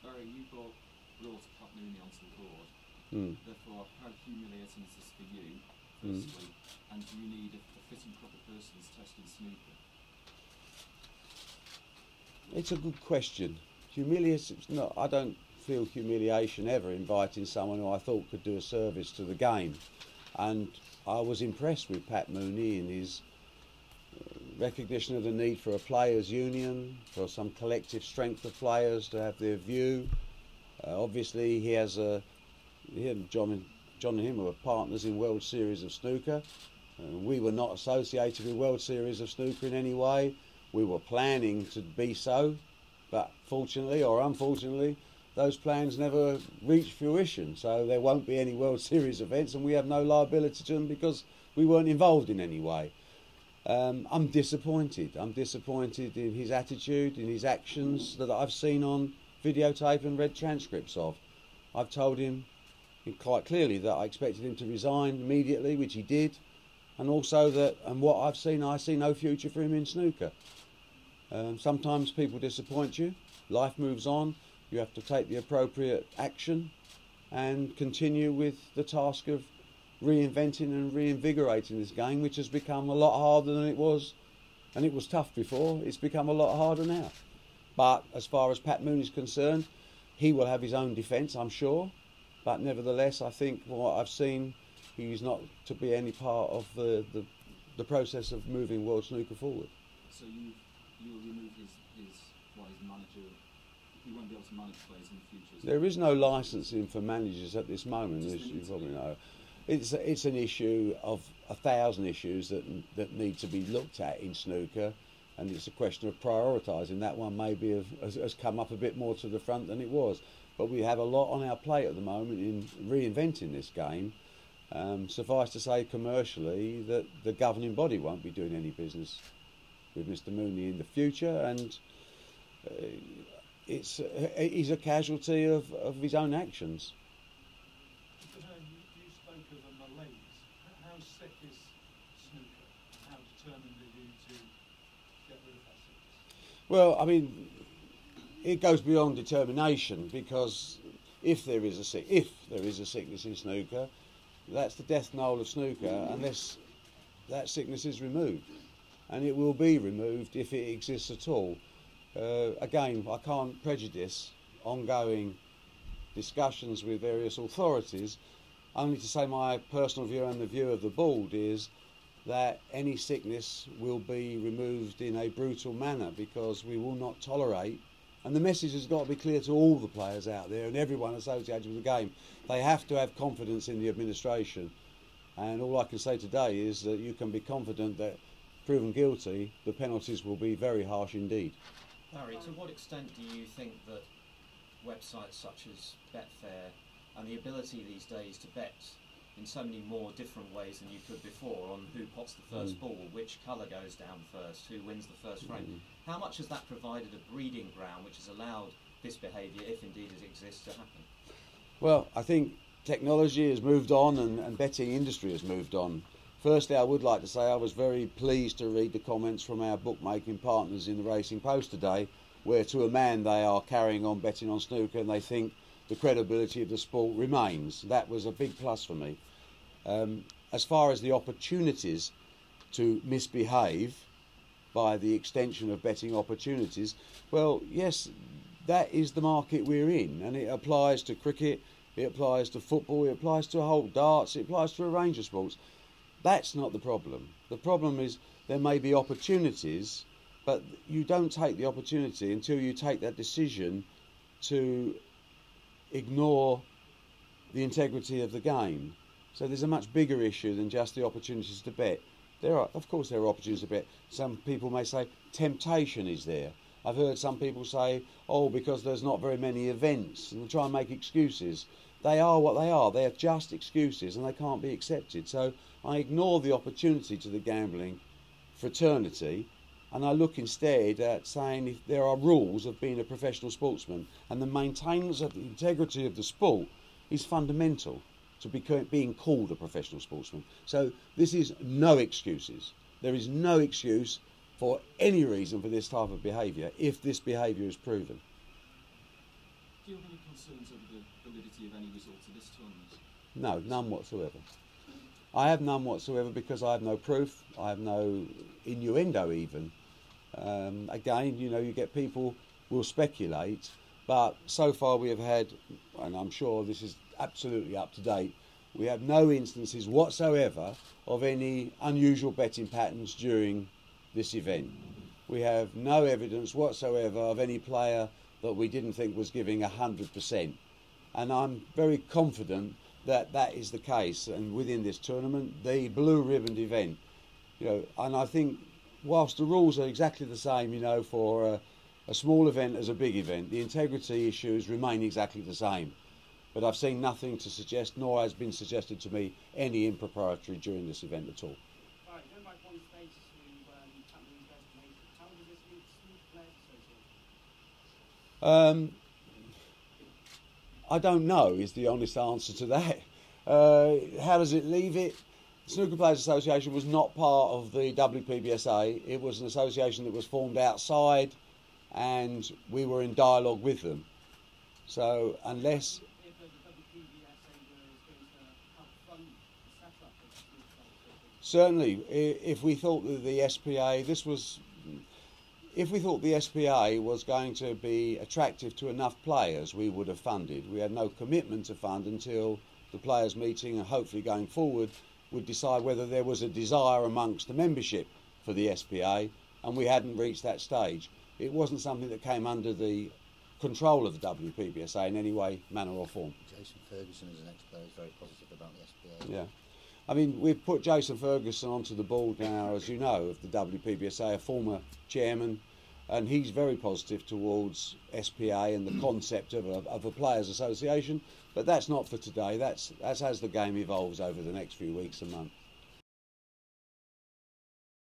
Barry, you brought Pat Mooney onto the board. Therefore, how humiliating is this for you, firstly? And do you need a fit and proper person's test in snooker? It's a good question. Humiliation, no, I don't feel humiliation ever inviting someone who I thought could do a service to the game. And I was impressed with Pat Mooney in his recognition of the need for a players' union, for some collective strength of players to have their view. Obviously, he and John and him were partners in World Series of Snooker. We were not associated with World Series of Snooker in any way. We were planning to be so, but fortunately or unfortunately, those plans never reached fruition. So there won't be any World Series events, and we have no liability to them because we weren't involved in any way. I'm disappointed. I'm disappointed in his attitude, in his actions that I've seen on videotape and read transcripts of. I've told him quite clearly that I expected him to resign immediately, which he did, and also that, and what I've seen, I see no future for him in snooker. Sometimes people disappoint you. Life moves on. You have to take the appropriate action and continue with the task of reinventing and reinvigorating this game, which has become a lot harder than it was, and it was tough before. It's become a lot harder now. But as far as Pat Mooney is concerned, he will have his own defence, I'm sure. But nevertheless, I think from what I've seen, he's not to be any part of the process of moving World Snooker forward. So you'll remove his manager. He won't be able to manage players in the future. There is no licensing for managers at this moment, as you probably know. It's an issue of 1,000 issues that need to be looked at in snooker, and it's a question of prioritising. That one maybe has come up a bit more to the front than it was. But we have a lot on our plate at the moment in reinventing this game. Suffice to say, commercially, that the governing body won't be doing any business with Mr. Mooney in the future, and he's a casualty of his own actions. You spoke of a malaise. How sick is snooker? How determined are you to get rid of that sickness? Well, I mean, it goes beyond determination, because if there is a sickness in snooker, that's the death knell of snooker unless that sickness is removed, and it will be removed if it exists at all. Again, I can't prejudice ongoing discussions with various authorities, only to say my personal view and the view of the board is that any sickness will be removed in a brutal manner, because we will not tolerate, and the message has got to be clear to all the players out there and everyone associated with the game. They have to have confidence in the administration, and all I can say today is that you can be confident that, proven guilty, the penalties will be very harsh indeed. Barry, to what extent do you think that websites such as Betfair and the ability these days to bet in so many more different ways than you could before on who pots the first ball, which colour goes down first, who wins the first frame, how much has that provided a breeding ground which has allowed this behaviour, if indeed it exists, to happen? Well, I think technology has moved on and betting industry has moved on. Firstly, I would like to say I was very pleased to read the comments from our bookmaking partners in the Racing Post today, where to a man they are carrying on betting on snooker and they think the credibility of the sport remains. That was a big plus for me. As far as the opportunities to misbehave by the extension of betting opportunities, well, yes, that is the market we're in, and it applies to cricket, it applies to football, it applies to a whole darts, it applies to a range of sports. That's not the problem. The problem is there may be opportunities, but you don't take the opportunity until you take that decision to ignore the integrity of the game. So there's a much bigger issue than just the opportunities to bet. Of course there are opportunities to bet. Some people may say temptation is there. I've heard some people say, oh, because there's not very many events, and they try and make excuses. They are what they are. They're just excuses, and they can't be accepted. So I ignore the opportunity to the gambling fraternity, and I look instead at saying if there are rules of being a professional sportsman, and the maintenance of the integrity of the sport is fundamental to being called a professional sportsman. So this is no excuses. There is no excuse for any reason for this type of behaviour if this behaviour is proven. Do you have any concerns over the validity of any result of this tournament? No, none whatsoever. I have none whatsoever because I have no proof. I have no innuendo even. Again, you know, you get people will speculate, but so far we have had, and I'm sure this is absolutely up to date, we have no instances whatsoever of any unusual betting patterns during this event. We have no evidence whatsoever of any player that we didn't think was giving 100%. And I'm very confident that that is the case. And within this tournament, the blue ribbon event, you know, and I think whilst the rules are exactly the same, you know, for a small event as a big event, the integrity issues remain exactly the same. But I've seen nothing to suggest, nor has been suggested to me, any impropriety during this event at all. Right, going back one stage to Pat Moon's destination, how does this lead Snooker Players Association? I don't know is the honest answer to that. How does it leave it? Snooker Players Association was not part of the WPBSA. It was an association that was formed outside and we were in dialogue with them. So unless... If the WPBSA was going to help fund the setup of Snooker Players Association? Certainly, if we thought that the SPA, if we thought the SPA was going to be attractive to enough players, we would have funded. We had no commitment to fund until the players' meeting, and hopefully going forward would decide whether there was a desire amongst the membership for the SPA, and we hadn't reached that stage. It wasn't something that came under the control of the WPBSA in any way, manner or form. Jason Ferguson as an ex-player is very positive about the SPA. Yeah. I mean, we've put Jason Ferguson onto the board now, as you know, of the WPBSA, a former chairman, and he's very positive towards SPA and the concept of a players' association. But that's not for today. That's as the game evolves over the next few weeks and months.